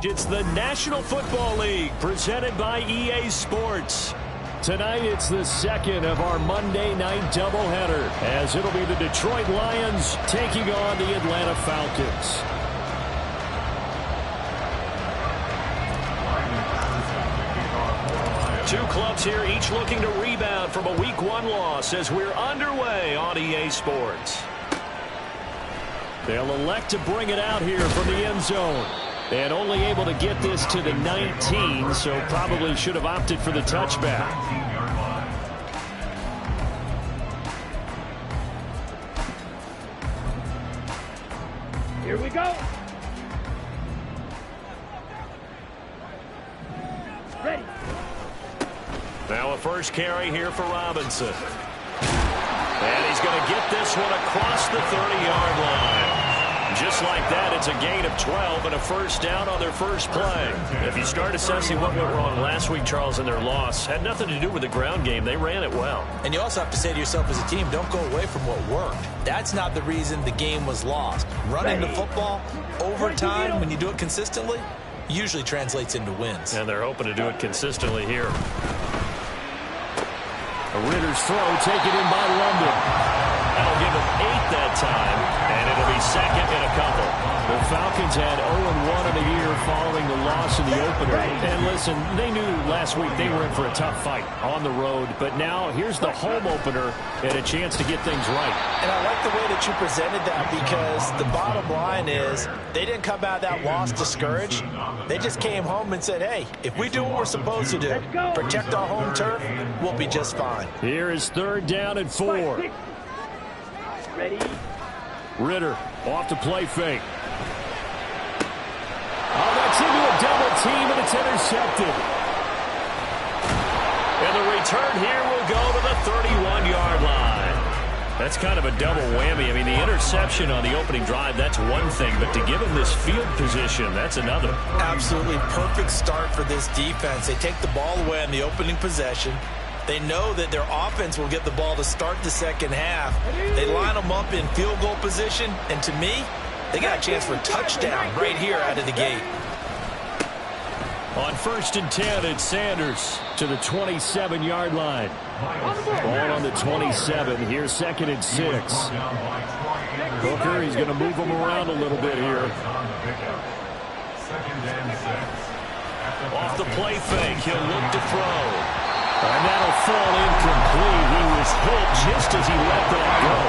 It's the National Football League presented by EA Sports. Tonight it's the second of our Monday night doubleheader as it'll be the Detroit Lions taking on the Atlanta Falcons. Two clubs here, each looking to rebound from a Week 1 loss as we're underway on EA Sports. They'll elect to bring it out here from the end zone. And only able to get this to the 19, so probably should have opted for the touchback. Here we go. Ready. Now a first carry here for Robinson. And he's going to get this one across the 30-yard line. Just like that, it's a gain of 12 and a first down on their first play. If you start assessing what went wrong last week, Charles, in their loss, had nothing to do with the ground game. They ran it well. And you also have to say to yourself as a team, don't go away from what worked. That's not the reason the game was lost. Running the football over time, when you do it consistently, usually translates into wins. And they're hoping to do it consistently here. A Ritter's throw taken in by London. That'll give him 8 that time, and it'll be second in a couple. The Falcons had 0-1 in the year following the loss in the opener. And listen, they knew last week they were in for a tough fight on the road, but now here's the home opener and a chance to get things right. And I like the way that you presented that because the bottom line is they didn't come out of that loss discouraged. They just came home and said, hey, if we do what we're supposed to do, protect our home turf, we'll be just fine. Here is 3rd down and 4. Ready. Ritter off to play fake. Oh, that's into a double team, and it's intercepted. And the return here will go to the 31-yard line. That's kind of a double whammy. I mean, the interception on the opening drive, that's one thing, but to give him this field position, that's another. Absolutely perfect start for this defense. They take the ball away on the opening possession. They know that their offense will get the ball to start the second half. They line them up in field goal position, and to me, they got a chance for a touchdown right here out of the gate. On 1st and 10, it's Sanders to the 27-yard line. Ball on the 27. Here's 2nd and 6. Hooker, he's going to move him around a little bit here. Off the play fake, he'll look to throw. And that'll fall incomplete. He was hit just as he let that go.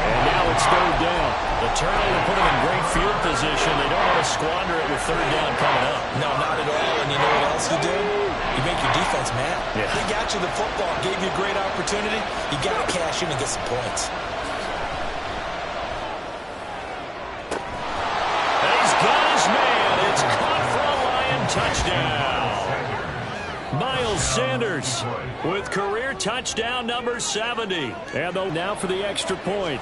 And now it's 3rd down. The turnover put him in great field position. They don't want to squander it with 3rd down coming up. No, not at all. And you know what else you do? You make your defense mad. Yeah. They got you the football, gave you a great opportunity. You got to cash in and get some points. And he's got his man. It's caught for a Lion touchdown. Miles Sanders with career touchdown number 70. And now for the extra point.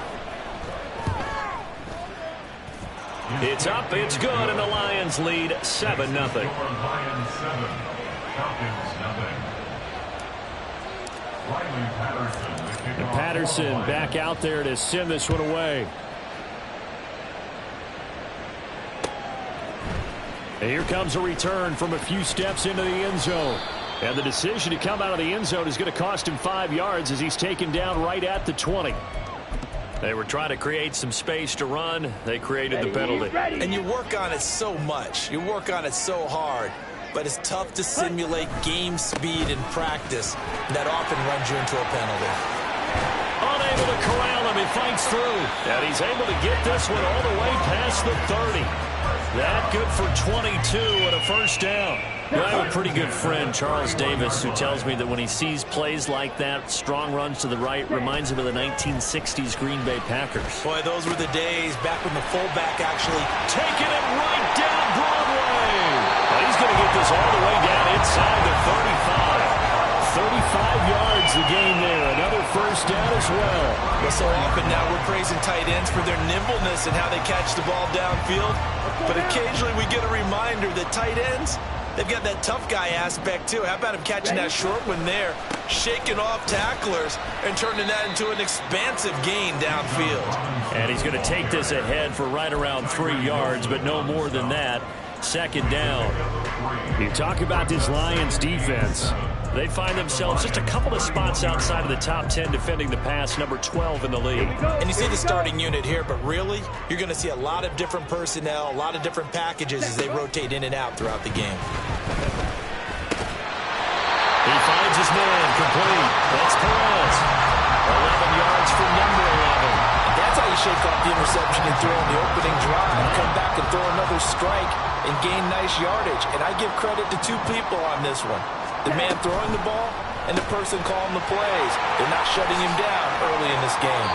It's up, it's good, and the Lions lead 7-0. And Patterson back out there to send this one away. And here comes a return from a few steps into the end zone. And the decision to come out of the end zone is going to cost him 5 yards as he's taken down right at the 20. They were trying to create some space to run. They created the penalty. And you work on it so much. You work on it so hard. But it's tough to simulate game speed in practice. That often runs you into a penalty. Unable to corral him. He fights through. And he's able to get this one all the way past the 30. That good for 22 and a first down. Well, I have a pretty good friend, Charles Davis, who tells me that when he sees plays like that, strong runs to the right, reminds him of the 1960s Green Bay Packers. Boy, those were the days back when the fullback actually taking it right down Broadway. Well, he's going to get this all the way down inside the 35. 35 yards the gain there. Another first down as well. Well, so often now we're praising tight ends for their nimbleness and how they catch the ball downfield. But occasionally we get a reminder that tight ends, they've got that tough guy aspect too. How about him catching that short one there, shaking off tacklers, and turning that into an expansive gain downfield. And he's going to take this ahead for right around 3 yards, but no more than that. Second down. You talk about this Lions defense. They find themselves just a couple of spots outside of the top 10 defending the pass, number 12 in the league. And you see the starting unit here, but really, you're going to see a lot of different personnel, a lot of different packages as they rotate in and out throughout the game. He finds his man, complete. That's Perez. 11 yards for number 11. That's how you shake off the interception and throw in the opening drive. Come back and throw another strike and gain nice yardage. And I give credit to two people on this one. The man throwing the ball and the person calling the plays. They're not shutting him down early in this game.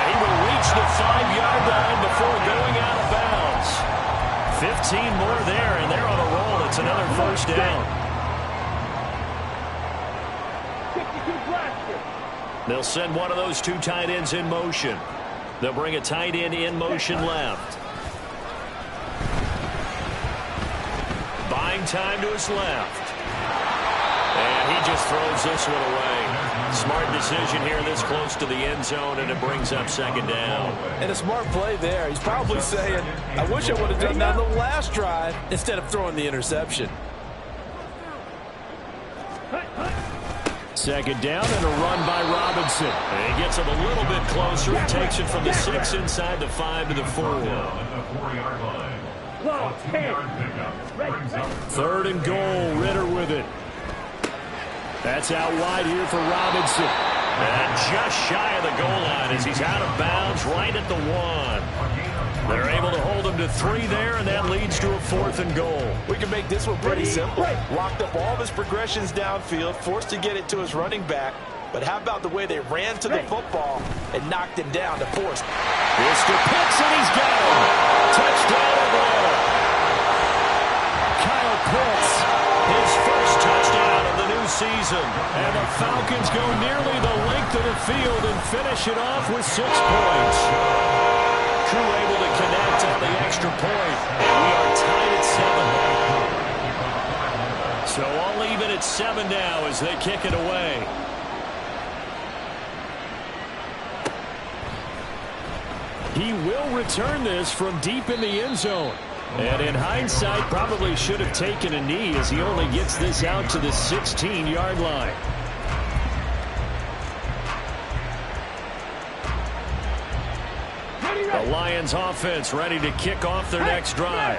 He will reach the 5-yard line before going out of bounds. 15 more there, and they're on a roll. It's another first down. They'll send one of those two tight ends in motion. They'll bring a tight end in motion left. Buying time to his left. And he just throws this one away. Smart decision here this close to the end zone, and it brings up second down. And a smart play there. He's probably saying, I wish I would have done that on the last drive instead of throwing the interception. Second down and a run by Robinson. And he gets him a little bit closer. Takes it from the 6 inside the 5 to the 4. Third and goal. Ritter with it. That's out wide here for Robinson. And just shy of the goal line as he's out of bounds right at the 1. They're able to hold him to 3 there, and that leads to a 4th and goal. We can make this one pretty simple. Locked up all of his progressions downfield, forced to get it to his running back. But how about the way they ran to the football and knocked him down to force? Mr. Pitts, and he's got him. Touchdown Atlanta. Kyle Pitts, his first touchdown of the new season. And the Falcons go nearly the length of the field and finish it off with 6 points. Crew able to connect on the extra point, and we are tied at 7. So all even at 7 now as they kick it away. He will return this from deep in the end zone. And in hindsight, probably should have taken a knee as he only gets this out to the 16-yard line. The Lions offense ready to kick off their next drive.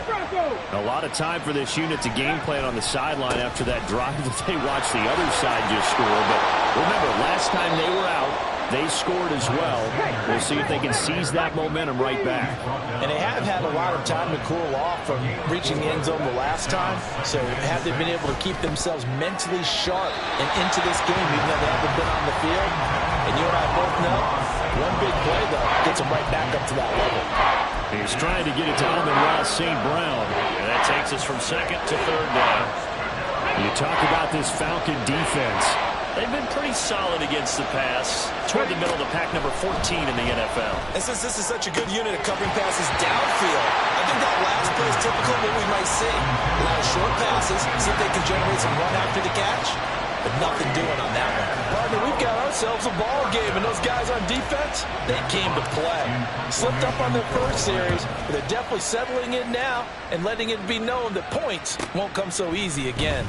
A lot of time for this unit to game plan on the sideline after that drive that they watched the other side just score. But remember, last time they were out, they scored as well. We'll see if they can seize that momentum right back. And they have had a lot of time to cool off from reaching the end zone the last time. So have they been able to keep themselves mentally sharp and into this game, even though they haven't been on the field? And you and I both know, one big play, though, gets them right back up to that level. He's trying to get it to Amon-Ra St. Brown. And that takes us from 2nd to 3rd down. You talk about this Falcon defense. They've been pretty solid against the pass. Toward the middle of the pack, number 14 in the NFL. And since this is such a good unit of covering passes downfield, I think that last play is typical of what we might see. A lot of short passes, see if they can generate some run after the catch. But nothing doing on that one. Partner, we've got ourselves a ball game, and those guys on defense, they came to play. Slipped up on their first series, but they're definitely settling in now and letting it be known that points won't come so easy again.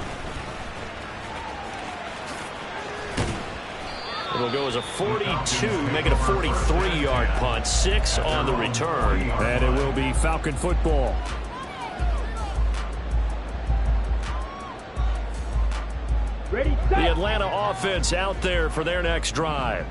It'll go as a 42, make it a 43-yard punt. 6 on the return. And it will be Falcon football. Ready, The Atlanta offense out there for their next drive.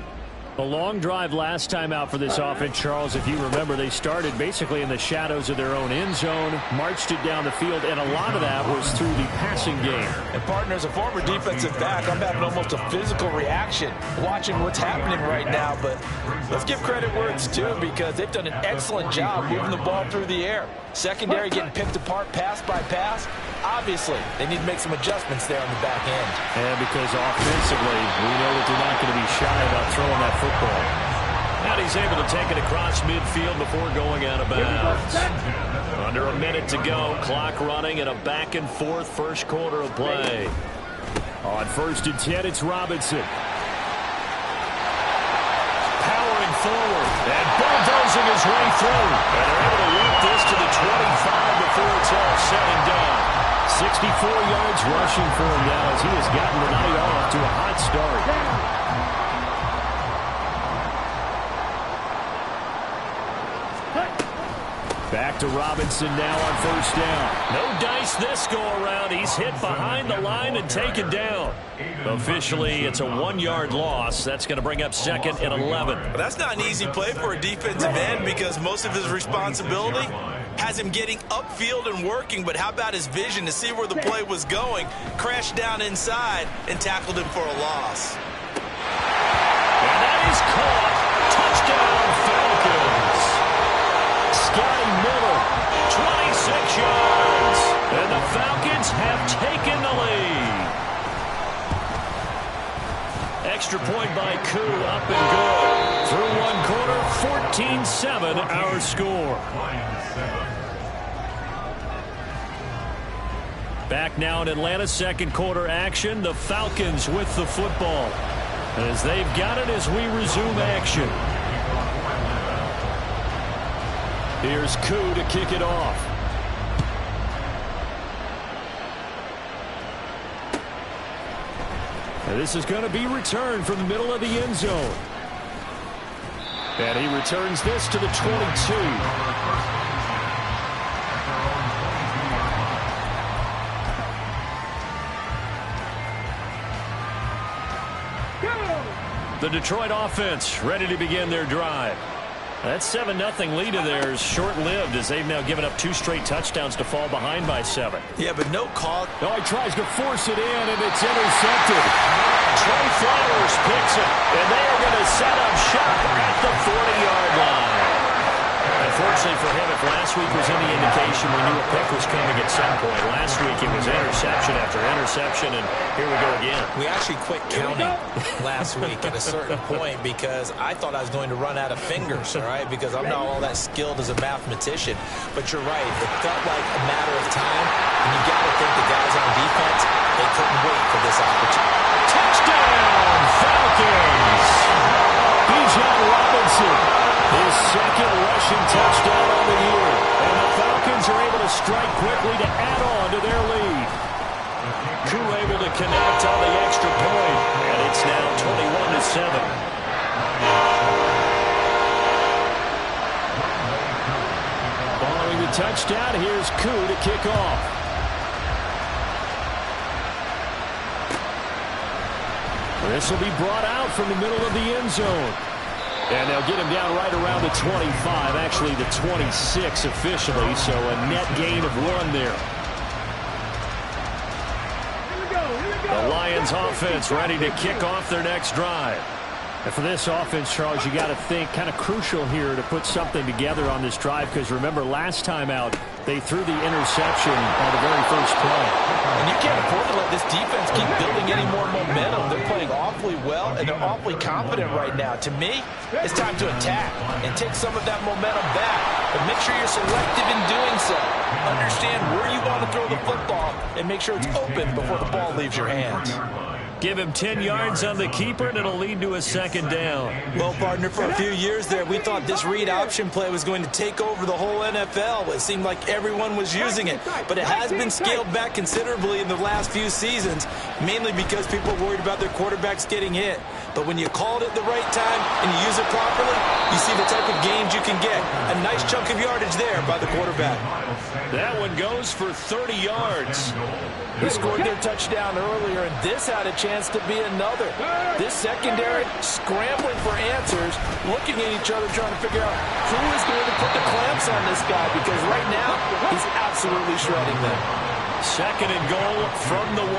A long drive last time out for this offense, Charles. If you remember, they started basically in the shadows of their own end zone, marched it down the field, and a lot of that was through the passing game. And, partner, as a former defensive back, I'm having almost a physical reaction watching what's happening right now. But let's give credit where it's due, because they've done an excellent job moving the ball through the air. Secondary getting picked apart pass by pass. Obviously, they need to make some adjustments there on the back end. And because offensively, we know that they're not going to be shy about throwing that football. And he's able to take it across midfield before going out of bounds. Under a minute to go, clock running, and a back-and-forth first quarter of play. On 1st and 10, it's Robinson. Powering forward and bulldozing his way through. And they're able to work this to the 25 before it's all said and done. 64 yards rushing for him now as he has gotten the night off to a hot start. Back to Robinson now on 1st down. No dice this go-around. He's hit behind the line and taken down. Officially, it's a 1-yard loss. That's going to bring up 2nd and 11. But that's not an easy play for a defensive end, because most of his responsibility has him getting upfield and working. But how about his vision to see where the play was going, crashed down inside, and tackled him for a loss. And that is caught. Touchdown, Falcons. Scotty Miller, 26 yards. And the Falcons have taken the lead. Extra point by Koo, up and good. Through one quarter, 14-7 our score. Back now in Atlanta, second quarter action. The Falcons with the football as they've got it as we resume action. Here's Koo to kick it off. And this is going to be returned from the middle of the end zone. And he returns this to the 22. The Detroit offense ready to begin their drive. That 7-0 lead of theirs short-lived as they've now given up 2 straight touchdowns to fall behind by 7. Yeah, but no call. Oh, he tries to force it in, and it's intercepted. Trey Flowers picks it, and they are going to set up shop at the 40-yard line. Unfortunately for him, if last week was any indication, we knew a pick was coming at some point. Last week it was interception after interception, and here we go again. We actually quit counting last week at a certain point because I thought I was going to run out of fingers, all right, because I'm not all that skilled as a mathematician. But you're right. It felt like a matter of time, and you got to think the guys on defense, they couldn't wait for this opportunity. Touchdown, Falcons! Bijan Robinson, his second rushing touchdown on the year. And the Falcons are able to strike quickly to add on to their lead. Koo able to connect on the extra point, and it's now 21-7. Following the touchdown, here's Koo to kick off. This will be brought out from the middle of the end zone. And they'll get him down right around the 25, actually the 26 officially, so a net gain of 1 there. The Lions offense ready to kick off their next drive. And for this offense, Charles, you got to think kind of crucial here to put something together on this drive, because remember last time out they threw the interception on the very first play. And you can't afford to let this defense keep building any more momentum. They're playing awfully well, and they're awfully confident right now. To me, it's time to attack and take some of that momentum back. But make sure you're selective in doing so. Understand where you want to throw the football and make sure it's open before the ball leaves your hands. Give him 10 yards on the keeper, and it'll lead to a second down. Well, partner, for a few years there, we thought this read option play was going to take over the whole NFL. It seemed like everyone was using it, but it has been scaled back considerably in the last few seasons, mainly because people are worried about their quarterbacks getting hit. But when you call it at the right time and you use it properly, you see the type of gains you can get. A nice chunk of yardage there by the quarterback. That one goes for 30 yards. He scored their touchdown earlier, and this had a chance chance to be another. This secondary scrambling for answers, looking at each other, trying to figure out who is going to put the clamps on this guy, because right now he's absolutely shredding them. Second and goal from the 1.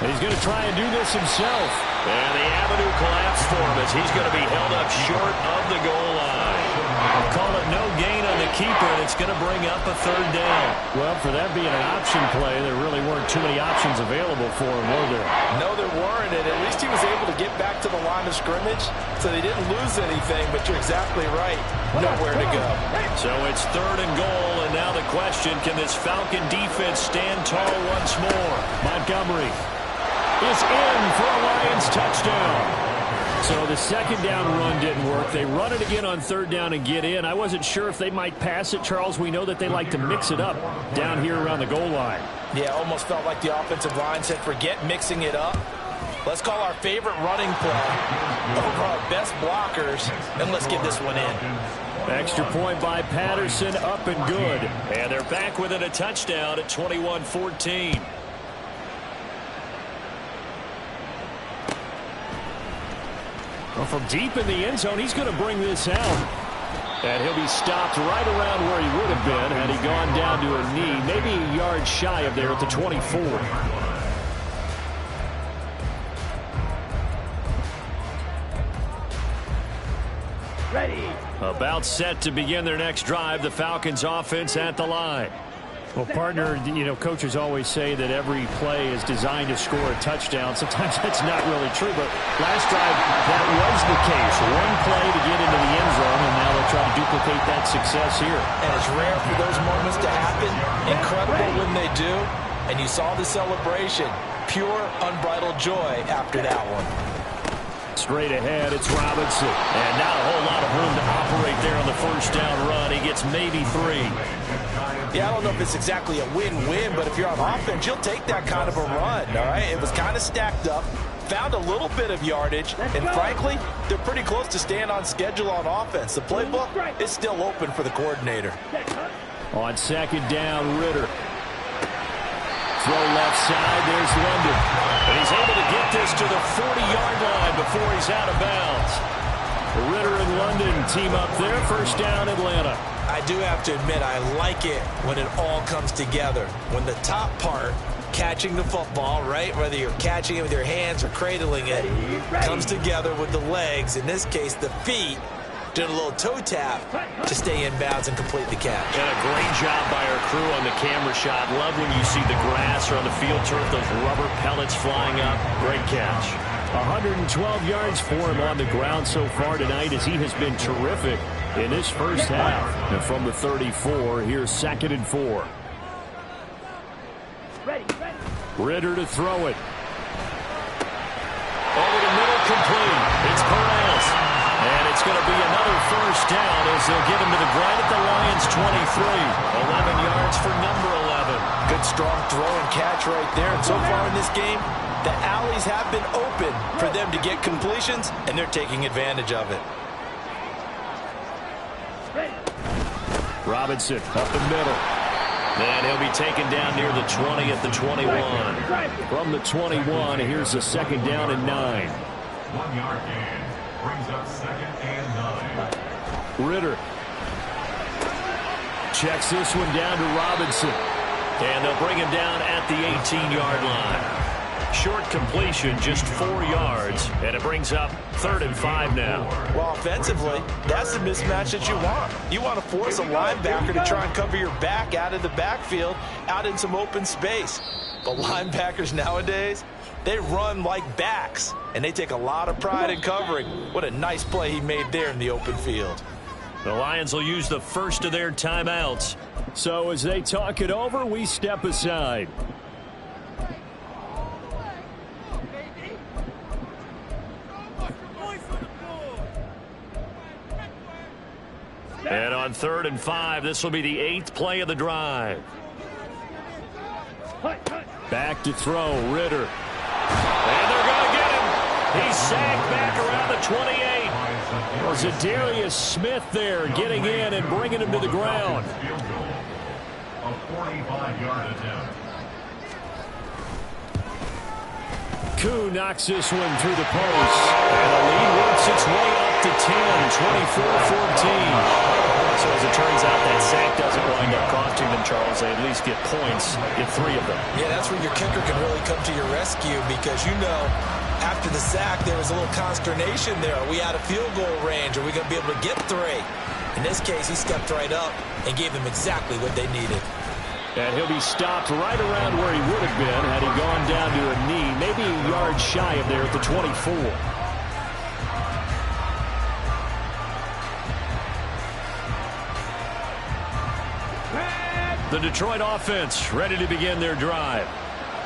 He's going to try and do this himself. And the avenue collapsed for him as he's going to be held up short of the goal line. I'll call it no gain on the keeper, and it's going to bring up a 3rd down. Well, for that being an option play, there really weren't too many options available for him, were there? No, there weren't, and at least he was able to get back to the line of scrimmage, so they didn't lose anything, but you're exactly right. Nowhere to go. So it's 3rd and goal, and now the question, can this Falcon defense stand tall once more? Montgomery is in for a Lions touchdown. So the 2nd down run didn't work. They run it again on 3rd down and get in. I wasn't sure if they might pass it, Charles. We know that they like to mix it up down here around the goal line. Yeah, almost felt like the offensive line said, forget mixing it up. Let's call our favorite running play over our best blockers, and let's get this one in. Extra point by Patterson, up and good. And they're back within a touchdown at 21-14. Well, from deep in the end zone, he's going to bring this out. And he'll be stopped right around where he would have been had he gone down to a knee, maybe a yard shy of there at the 24. Ready. About set to begin their next drive, the Falcons offense at the line. Well, partner, you know, coaches always say that every play is designed to score a touchdown. Sometimes that's not really true, but last drive, that was the case. One play to get into the end zone, and now they'll try to duplicate that success here. And it's rare for those moments to happen. Incredible when they do. And you saw the celebration. Pure, unbridled joy after that one. Straight ahead, it's Robinson. And not a whole lot of room to operate there on the 1st down run. He gets maybe 3. Yeah, I don't know if it's exactly a win-win, but if you're on offense, you'll take that kind of a run, all right? It was kind of stacked up, found a little bit of yardage, and frankly, they're pretty close to staying on schedule on offense. The playbook is still open for the coordinator. On 2nd down, Ritter. Throw left side, there's London. And he's able to get this to the 40-yard line before he's out of bounds. Ritter and London team up there. 1st down, Atlanta. I do have to admit, I like it when it all comes together. When the top part, catching the football, right, whether you're catching it with your hands or cradling it, comes together with the legs, in this case the feet, doing a little toe tap to stay in bounds and complete the catch. And a great job by our crew on the camera shot. Love when you see the grass or on the field turf, those rubber pellets flying up. Great catch. 112 yards for him on the ground so far tonight as he has been terrific in this 1st half. And from the 34, here's 2nd and 4. Ready. Ritter to throw it. Over the middle, complete. It's Perez. And it's going to be another 1st down as they'll get him to the ground at the Lions' 23. 11 yards for number 11. Good strong throw and catch right there. And so far in this game, the alleys have been open for them to get completions, and they're taking advantage of it. Robinson up the middle. And he'll be taken down near the 20 at the 21. From the 21, here's the 2nd down and 9. 1-yard gain brings up 2nd and 9. Ritter checks this one down to Robinson. And they'll bring him down at the 18-yard line. Short completion, just 4 yards, and it brings up 3rd and 5 now. Well, offensively, that's the mismatch that you want. You want to force a linebacker to try and cover your back out of the backfield, out in some open space. But linebackers nowadays, they run like backs, and they take a lot of pride in covering. What a nice play he made there in the open field. The Lions will use the first of their timeouts. So as they talk it over, we step aside. And on 3rd and 5, this will be the 8th play of the drive. Back to throw, Ritter. And they're going to get him. He's sagged back around the 28. Well, Zadarius Smith there getting in and bringing him to the ground. A 45-yard attempt. Koo knocks this one through the post. And the lead works its way up to 10, 24-14. So as it turns out, that sack doesn't wind up costing them, Charles. They at least get points, get 3 of them. Yeah, that's where your kicker can really come to your rescue because, you know, after the sack, there was a little consternation there. Are we out of field goal range? Are we going to be able to get 3? In this case, he stepped right up and gave them exactly what they needed. And he'll be stopped right around where he would have been had he gone down to a knee, maybe a yard shy of there at the 24. The Detroit offense ready to begin their drive.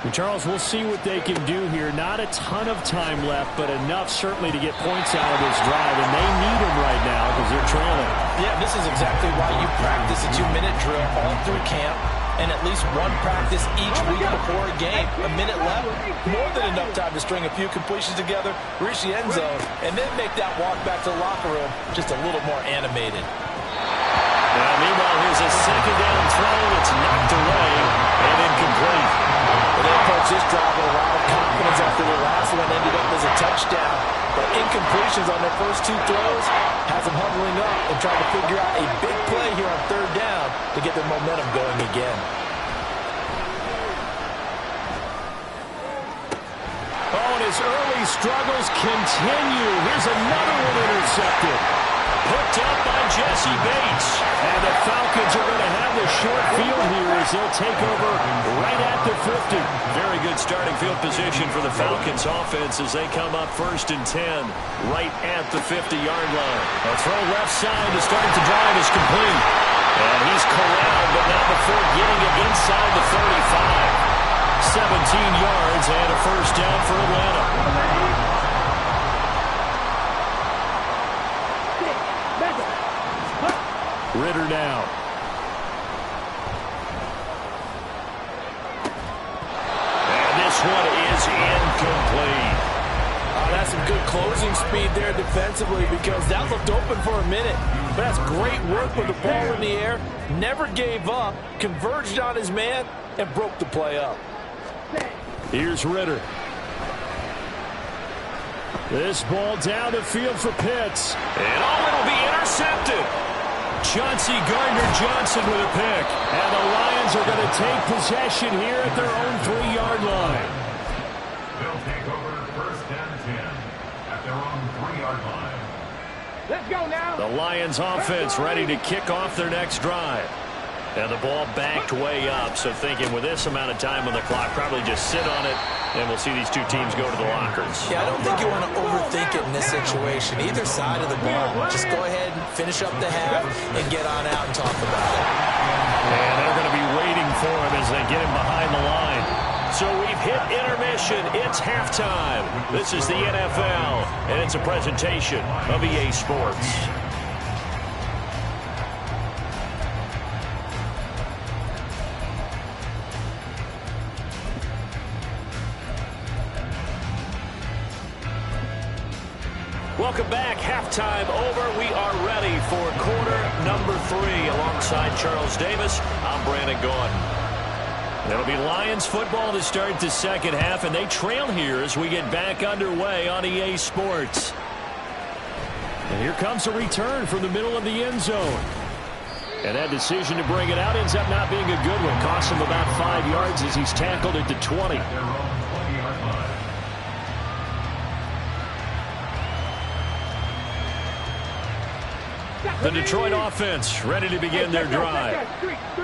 And Charles, we'll see what they can do here. Not a ton of time left, but enough certainly to get points out of this drive. And they need them right now because they're trailing. Yeah, this is exactly why you practice a 2-minute drill all through camp and at least one practice each week before a game. A minute left, more than enough time to string a few completions together, reach the end zone, and then make that walk back to the locker room just a little more animated. Now, meanwhile, here's a second down throw that's knocked away and incomplete. Well, they approached this drive with a lot of confidence after the last one ended up as a touchdown. But incompletions on their first 2 throws has them huddling up and trying to figure out a big play here on 3rd down to get their momentum going again. Oh, and his early struggles continue. Here's another one intercepted. Picked up by Jesse Bates. And the Falcons are going to have the short field here as they'll take over right at the 50. Very good starting field position for the Falcons offense as they come up 1st and 10 right at the 50-yard line. A throw left side to start the drive is complete. And he's corralled, but not before getting it inside the 35. 17 yards and a first down for Atlanta. Ritter down. And this one is incomplete. That's some good closing speed there defensively because that looked open for a minute. But that's great work with the ball in the air. Never gave up, converged on his man, and broke the play up. Here's Ritter. This ball down the field for Pitts. And it'll be intercepted. Chauncey Gardner-Johnson with a pick. And the Lions are going to take possession here at their own 3-yard line. They'll take over 1st and 10 at their own 3-yard line. Let's go now. The Lions offense ready to kick off their next drive. And the ball backed way up, so thinking with this amount of time on the clock, probably just sit on it, and we'll see these 2 teams go to the lockers. Yeah, I don't think you want to overthink it in this situation. Either side of the ball. Just go ahead and finish up the half and get on out and talk about it. And they're going to be waiting for him as they get him behind the line. So we've hit intermission. It's halftime. This is the NFL, and it's a presentation of EA Sports. Welcome back. Halftime over. We are ready for quarter number 3. Alongside Charles Davis, I'm Brandon Gordon. It'll be Lions football to start the second half, and they trail here as we get back underway on EA Sports. And here comes a return from the middle of the end zone. And that decision to bring it out ends up not being a good one. Costs him about 5 yards as he's tackled at the 20. Their own 20-yard line. The Detroit offense ready to begin their drive.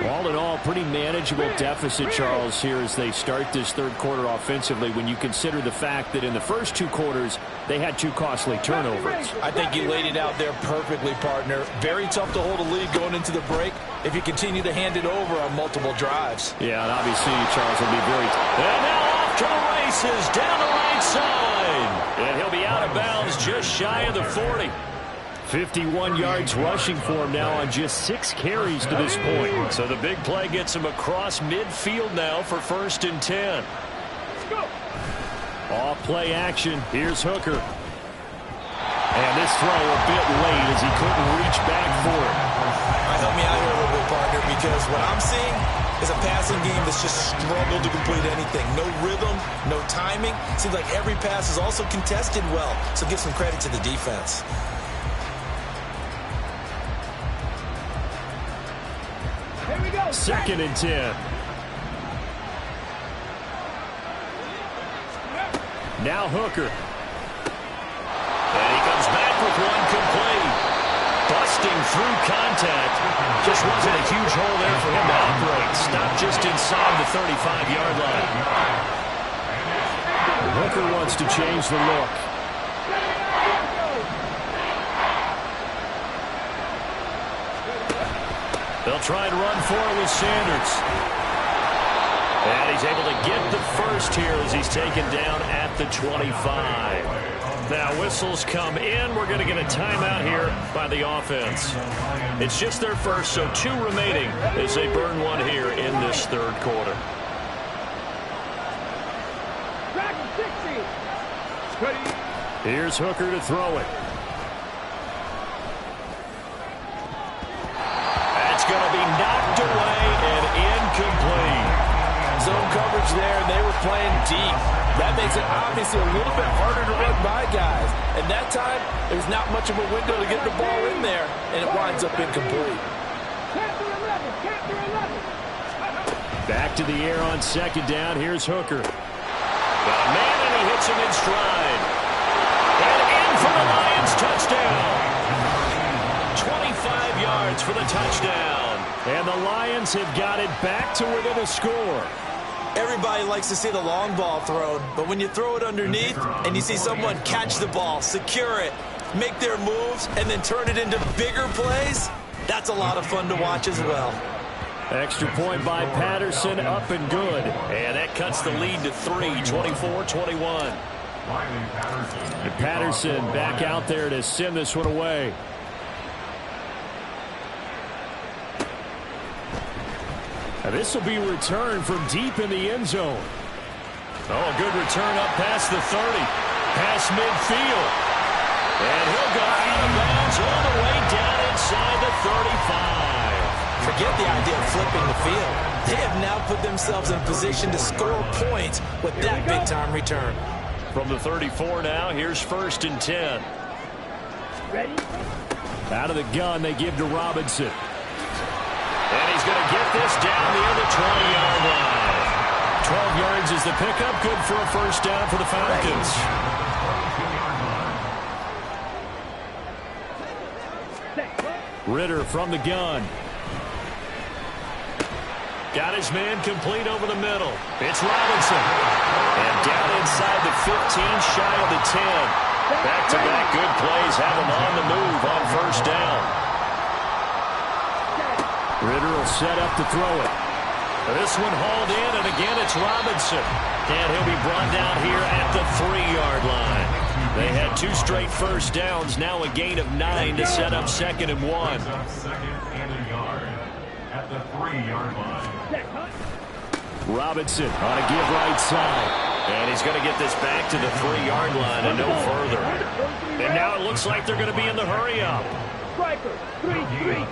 All in all, pretty manageable deficit, Charles, here as they start this 3rd quarter offensively when you consider the fact that in the first 2 quarters, they had 2 costly turnovers. I think you laid it out there perfectly, partner. Very tough to hold a lead going into the break if you continue to hand it over on multiple drives. Yeah, and obviously, Charles, will be very... And now off to the races down the right side. And he'll be out of bounds just shy of the 40. 51 yards rushing for him now on just 6 carries to this point. So the big play gets him across midfield now for 1st and 10. Off play action. Here's Hooker. And this throw a bit late as he couldn't reach back for it. Help me out here a little bit, partner, because what I'm seeing, is a passing game that's just struggled to complete anything. No rhythm, no timing. Seems like every pass is also contested well, so give some credit to the defense. Here we go. 2nd and 10. Now Hooker. And he comes back with one complete. Busting through contact. Just wasn't a huge hole there for him to operate. Stopped just inside the 35-yard line. Hooker wants to change the look. They'll try and run for it with Sanders. And he's able to get the first here as he's taken down at the 25. Now whistles come in. We're going to get a timeout here by the offense. It's just their first, so 2 remaining as they burn one here in this 3rd quarter. Here's Hooker to throw it. That's going to be knocked away and incomplete. Zone coverage there, and they were playing deep. That makes it obviously a little bit harder to run by guys. And that time, there's not much of a window to get the ball in there, and it winds up incomplete. Back to the air on 2nd down. Here's Hooker. Got a man, and he hits him in stride. And in for the Lions touchdown. 25 yards for the touchdown. And the Lions have got it back to within a score. Everybody likes to see the long ball thrown, but when you throw it underneath and you see someone catch the ball, secure it, make their moves, and then turn it into bigger plays, that's a lot of fun to watch as well. Extra point by Patterson, up and good. And that cuts the lead to 3, 24-21. And Patterson back out there to send this one away. Now this will be returned from deep in the end zone. Oh, good return up past the 30. Past midfield. And he'll go out of bounds all the way down inside the 35. Forget the idea of flipping the field. They have now put themselves in position to score points with that big-time return. From the 34 now, here's 1st and 10. Ready? Out of the gun, they give to Robinson. And he's going to get this down near the 20-yard line. 12 yards is the pickup. Good for a first down for the Falcons. Ritter from the gun. Got his man complete over the middle. It's Robinson. And down inside the 15, shy of the 10. Back-to-back good plays have him on the move on first down. Ritter will set up to throw it. This one hauled in, and again it's Robinson. And he'll be brought down here at the 3-yard line. They had 2 straight first downs, now a gain of 9 to set up 2nd and 1. Second and a yard at the 3-yard line. Robinson on a give right side. And he's going to get this back to the 3-yard line and no further. And now it looks like they're going to be in the hurry-up. Striker, 3-3.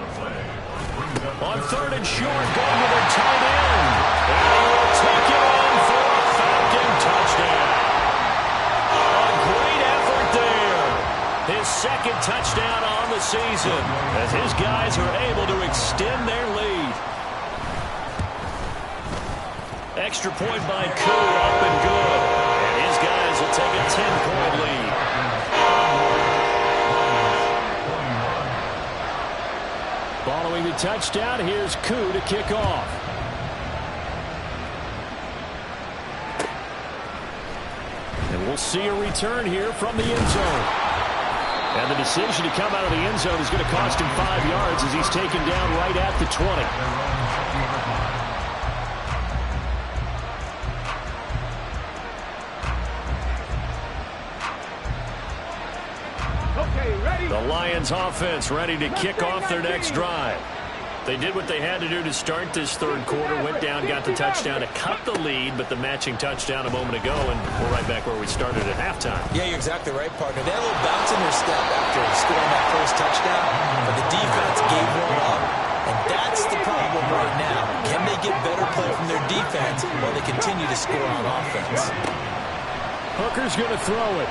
On 3rd and short, going to the tight end. And he will take it in for a Falcon touchdown. A great effort there. His 2nd touchdown on the season as his guys are able to extend their lead. Extra point by Koo, up and good. And his guys will take a 10-point lead. Following the touchdown, here's Koo to kick off. And we'll see a return here from the end zone. And the decision to come out of the end zone is going to cost him 5 yards as he's taken down right at the 20. The Lions offense ready to kick off their next drive. They did what they had to do to start this 3rd quarter, went down, got the touchdown to cut the lead, but the matching touchdown a moment ago, and we're right back where we started at halftime. Yeah, you're exactly right, partner. They had a little bounce in their step after scoring that first touchdown, but the defense gave one up, and that's the problem right now. Can they get better play from their defense while they continue to score on offense? Hooker's going to throw it.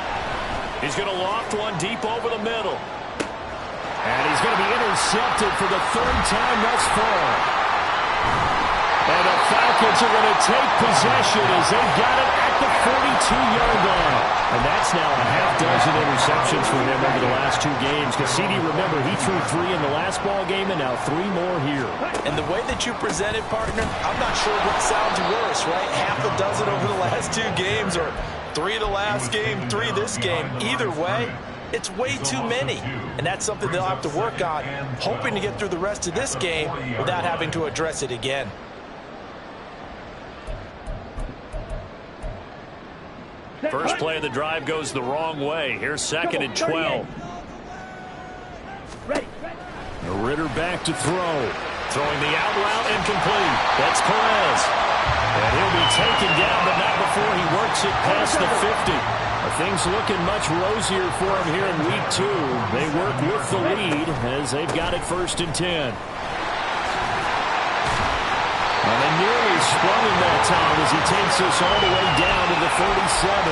He's going to loft one deep over the middle. And he's going to be intercepted for the third time thus far. And the Falcons are going to take possession as they've got it at the 42-yard line. And that's now a half-dozen interceptions for him over the last 2 games. Because CD, remember, he threw 3 in the last ball game and now 3 more here. And the way that you present it, partner, I'm not sure what sounds worse, right? Half a dozen over the last 2 games, or 3 the last game, 3 this game. Either way, it's way too many. And that's something they'll have to work on, hoping to get through the rest of this game without having to address it again. First play of the drive goes the wrong way. Here's 2nd and 12. Ready. Ritter back to throw. Throwing the out route incomplete. That's Perez. And he'll be taken down, but not before he works it past the 50. Things looking much rosier for him here in week 2. They work with the lead as they've got it 1st and 10. And they nearly sprung him that time as he takes us all the way down to the 37.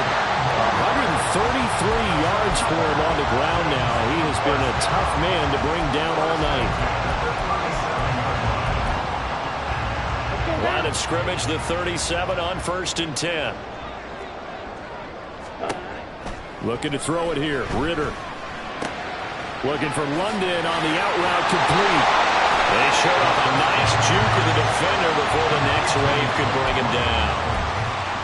133 yards for him on the ground now. He has been a tough man to bring down all night. Line of scrimmage, the 37 on 1st and 10. Looking to throw it here. Ritter. Looking for London on the out route, complete. They showed off a nice juke of the defender before the next wave could bring him down.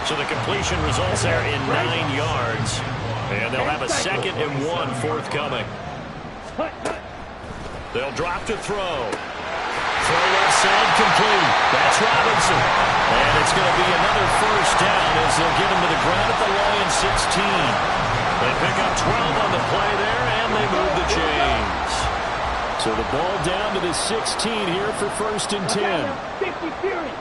So the completion results there in 9 yards. And they'll have a 2nd and 1 forthcoming. They'll drop to throw. Throw left side, complete. That's Robinson. And it's going to be another 1st down as they'll get him to the ground at the Lions 16. They pick up 12 on the play there, and they move the chains. So the ball down to the 16 here for 1st and 10. 50 Fury.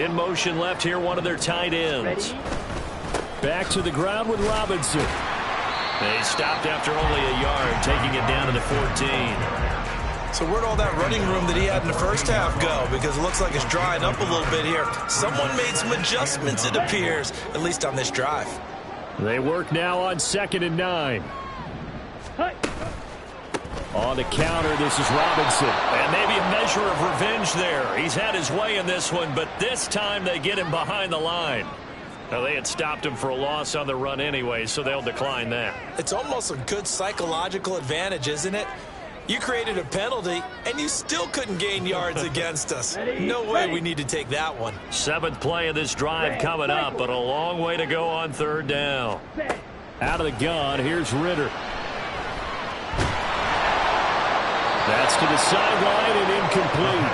In motion left here, one of their tight ends. Back to the ground with Robinson. They stopped after only a yard, taking it down to the 14. So where'd all that running room that he had in the first half go? Because it looks like it's drying up a little bit here. Someone made some adjustments, it appears, at least on this drive. They work now on 2nd and 9. On the counter, this is Robinson. And maybe a measure of revenge there. He's had his way in this one, but this time they get him behind the line. Now, they had stopped him for a loss on the run anyway, so they'll decline that. It's almost a good psychological advantage, isn't it? You created a penalty, and you still couldn't gain yards against us. No way we need to take that one. 7th play of this drive coming up, but a long way to go on 3rd down. Out of the gun, here's Ritter. That's to the sideline and incomplete.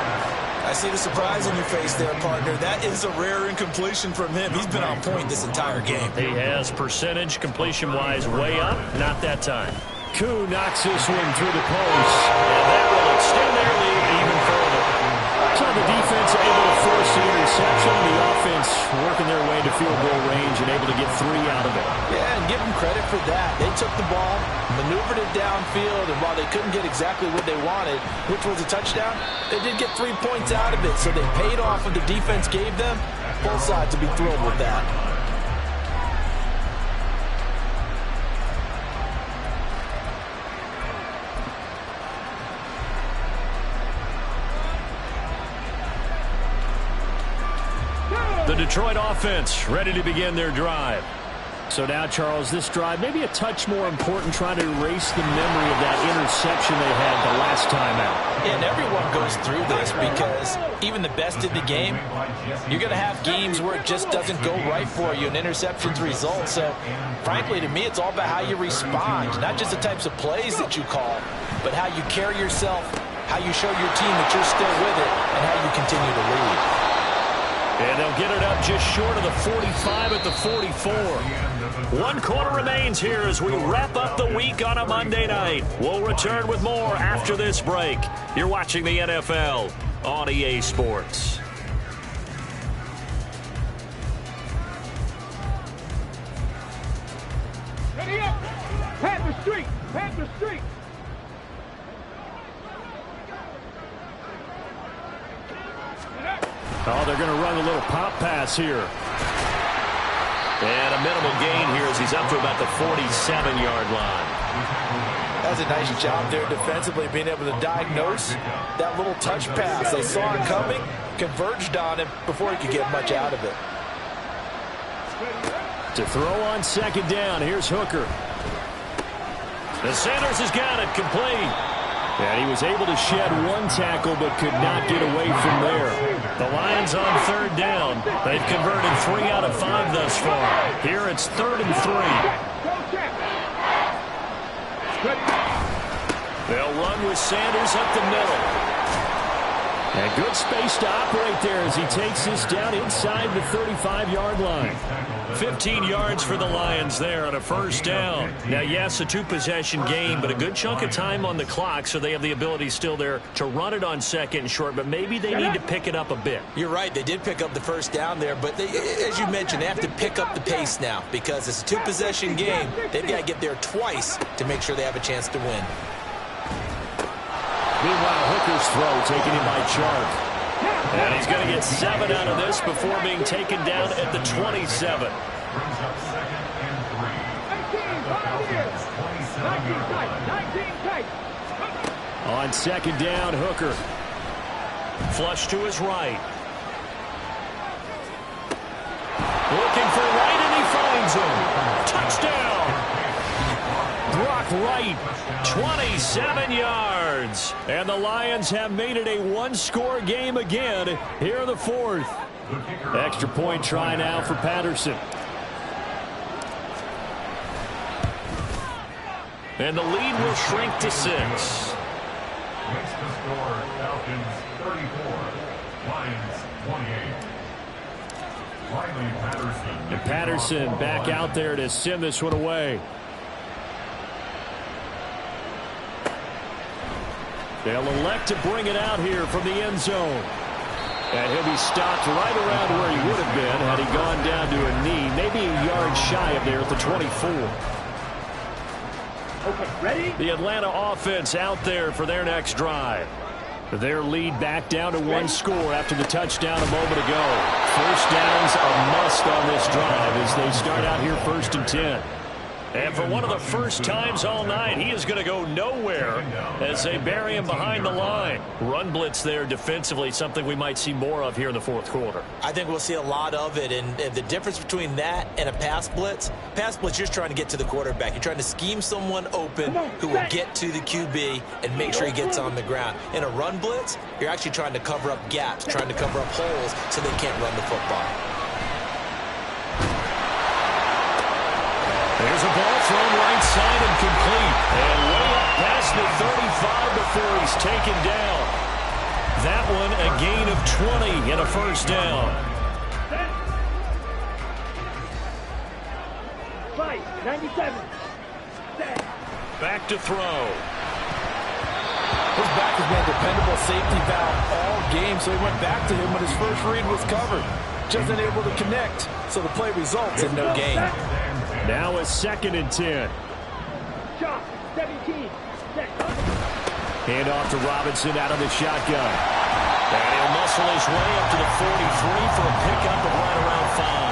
I see the surprise on your face there, partner. That is a rare incompletion from him. He's been on point this entire game. He has percentage completion-wise way up. Not that time. Koo knocks this one through the post. And that will extend their lead even further. So the defense able to force the interception. The offense working their way to field goal range and able to get 3 out of it. Yeah, and give them credit for that. They took the ball, maneuvered it downfield, and while they couldn't get exactly what they wanted, which was a touchdown, they did get 3 points out of it. So they paid off what the defense gave them. Both sides will be thrilled with that. The Detroit offense ready to begin their drive. So now, Charles, this drive maybe a touch more important, trying to erase the memory of that interception they had the last time out. And everyone goes through this because even the best in the game, you're going to have games where it just doesn't go right for you and interceptions result. So, frankly, to me, it's all about how you respond, not just the types of plays that you call, but how you carry yourself, how you show your team that you're still with it, and how you continue to lead. And they'll get it up just short of the 45 at the 44. 1 quarter remains here as we wrap up the week on a Monday night. We'll return with more after this break. You're watching the NFL on EA Sports. Ready up. Panther Street. Panther Street. Oh, they're going to run a little pop pass here. And a minimal gain here as he's up to about the 47-yard line. That's a nice job there defensively, being able to diagnose that little touch pass. They saw it coming, converged on him before he could get much out of it. To throw on second down, here's Hooker. The Sanders has got it complete. And he was able to shed one tackle but could not get away from there. The Lions on third down. They've converted 3 out of 5 thus far. Here it's 3rd and 3. They'll run with Sanders up the middle. And good space to operate there as he takes this down inside the 35-yard line. 15 yards for the Lions there on a first down. Now, yes, a 2-possession game, but a good chunk of time on the clock, so they have the ability still there to run it on second and short, but maybe they need to pick it up a bit. You're right. They did pick up the first down there, but as you mentioned, they have to pick up the pace now because it's a 2-possession game. They've got to get there twice to make sure they have a chance to win. Meanwhile, Hooker's throw taken in by Chark. And he's going to get 7 out of this before being taken down at the 27. Brings up 2nd and 3. On second down, Hooker. Flush to his right. Looking for Wright, and he finds him. Touchdown! Brock Wright, 27 yards. And the Lions have made it a one-score game again here in the 4th. Extra point try now for Patterson. And the lead will shrink to 6. Makes the score Falcons 34, Lions 28. Riley Patterson. And Patterson back out there to send this one away. They'll elect to bring it out here from the end zone. And he'll be stopped right around where he would have been had he gone down to a knee, maybe a yard shy of there at the 24. Okay, ready? The Atlanta offense out there for their next drive. Their lead back down to 1 score after the touchdown a moment ago. First downs a must on this drive as they start out here 1st and 10. And for one of the first times all night, he is going to go nowhere as they bury him behind the line. Run blitz there defensively, something we might see more of here in the 4th quarter. I think we'll see a lot of it, and the difference between that and a pass blitz, you're just trying to get to the quarterback. You're trying to scheme someone open who will get to the QB and make sure he gets on the ground. In a run blitz, you're actually trying to cover up gaps, trying to cover up holes so they can't run the football. There's a ball thrown right side and complete. And way up past the 35 before he's taken down. That one a gain of 20 and a first down. Fight, 97. Back to throw. His back has been a dependable safety valve all game, so he went back to him when his first read was covered. Just unable to connect, so the play results in no gain. Now a 2nd and 10. Shot, 17. Set. Hand off to Robinson out of the shotgun. And he'll muscle his way up to the 43 for a pickup of right around 5.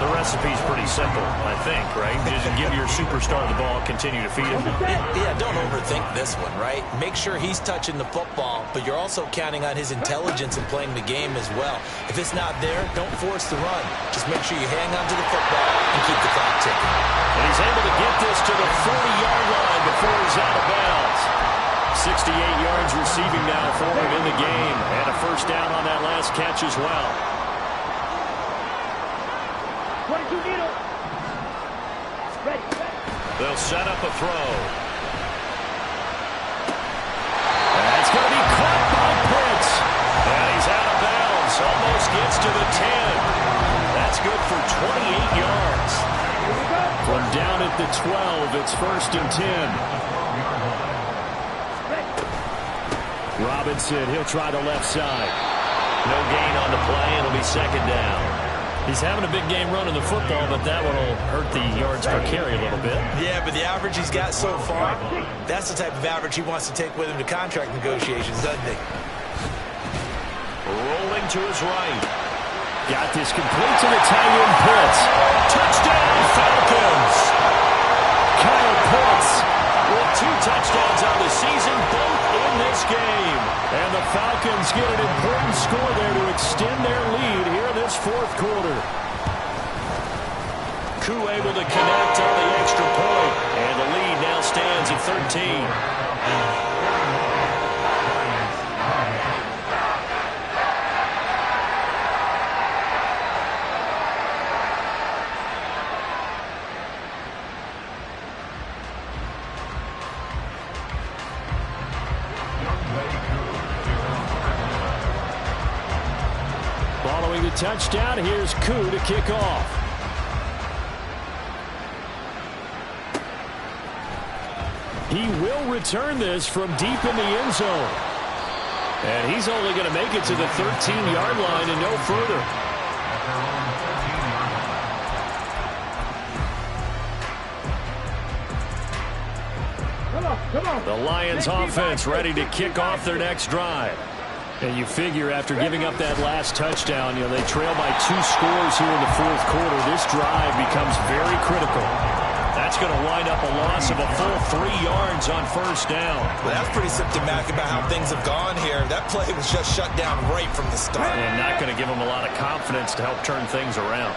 The recipe's pretty simple, I think, right? Just give your superstar the ball, continue to feed him. Yeah, don't overthink this one, right? Make sure he's touching the football, but you're also counting on his intelligence in playing the game as well. If it's not there, don't force the run. Just make sure you hang on to the football and keep the clock ticking. And he's able to get this to the 40-yard line before he's out of bounds. 68 yards receiving now for him in the game. And a first down on that last catch as well. 22 needle. Ready. They'll set up a throw. That's going to be caught by Pitts. And he's out of bounds. Almost gets to the 10. That's good for 28 yards. From down at the 12, it's 1st and 10. Robinson, he'll try the left side. No gain on the play. It'll be 2nd down. He's having a big game running the football, but that one will hurt the yards per carry a little bit. Yeah, but the average he's got so far, that's the type of average he wants to take with him to contract negotiations, doesn't he? Rolling to his right. Got this complete to the tight end Pitts. Touchdown, Falcons! Kyle Pitts With 2 touchdowns on the season, both in this game. And the Falcons get an important score there to extend their lead here in this fourth quarter. Koo able to connect on the extra point, and the lead now stands at 13. Following the touchdown, here's Koo to kick off. He will return this from deep in the end zone. And he's only going to make it to the 13-yard line and no further. Come on. The Lions offense ready to kick off their next drive. And you figure after giving up that last touchdown, they trail by 2 scores here in the fourth quarter. This drive becomes very critical. That's going to wind up a loss of a full 3 yards on first down. Well, that's pretty symptomatic about how things have gone here. That play was just shut down right from the start. And not going to give them a lot of confidence to help turn things around.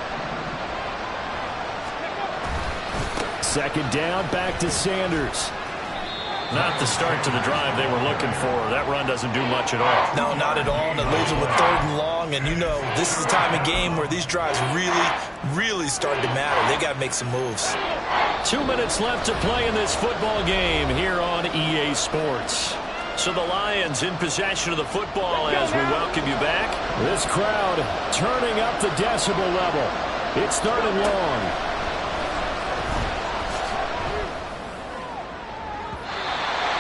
Second down, back to Sanders. Not the start to the drive they were looking for. That run doesn't do much at all. No, not at all, and it leaves them with 3rd and long, and this is the time of game where these drives really start to matter. They got to make some moves. 2 minutes left to play in this football game here on EA Sports. So the Lions in possession of the football as we welcome you back. This crowd turning up the decibel level. It's 3rd and long.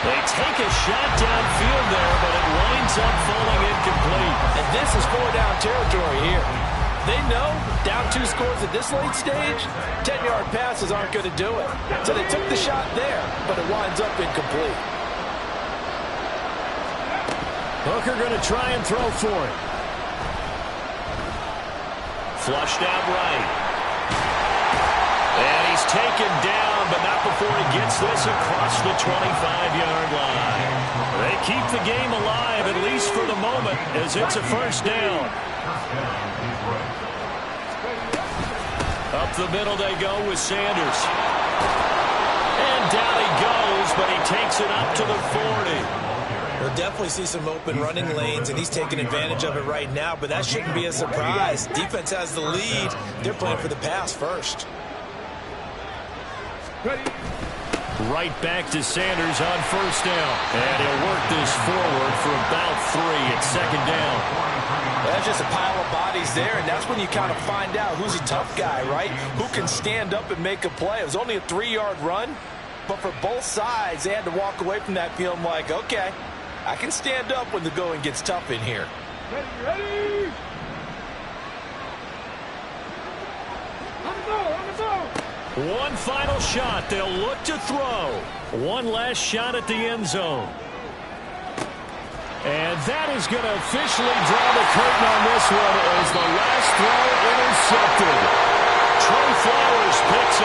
They take a shot downfield there, but it winds up falling incomplete. And this is 4-down territory here. They know down 2 scores at this late stage, 10-yard passes aren't going to do it. So they took the shot there, but it winds up incomplete. Hooker going to try and throw for it. Flushed out right. And he's taken down, but not before he gets this across the 25-yard line. They keep the game alive, at least for the moment, as it's a first down. Up the middle they go with Sanders. And down he goes, but he takes it up to the 40. We'll definitely see some open running lanes, and he's taking advantage of it right now, but that shouldn't be a surprise. Defense has the lead. They're playing for the pass first. Right back to Sanders on first down. And he'll work this forward for about 3 at second down. That's just a pile of bodies there, and that's when you kind of find out who's a tough guy, right? Who can stand up and make a play. It was only a 3-yard run, but for both sides, they had to walk away from that feeling like, okay, I can stand up when the going gets tough in here. Ready? On the ball. One final shot. They'll look to throw. One last shot at the end zone. And that is going to officially draw the curtain on this one as the last throw intercepted. Trey Flowers picks up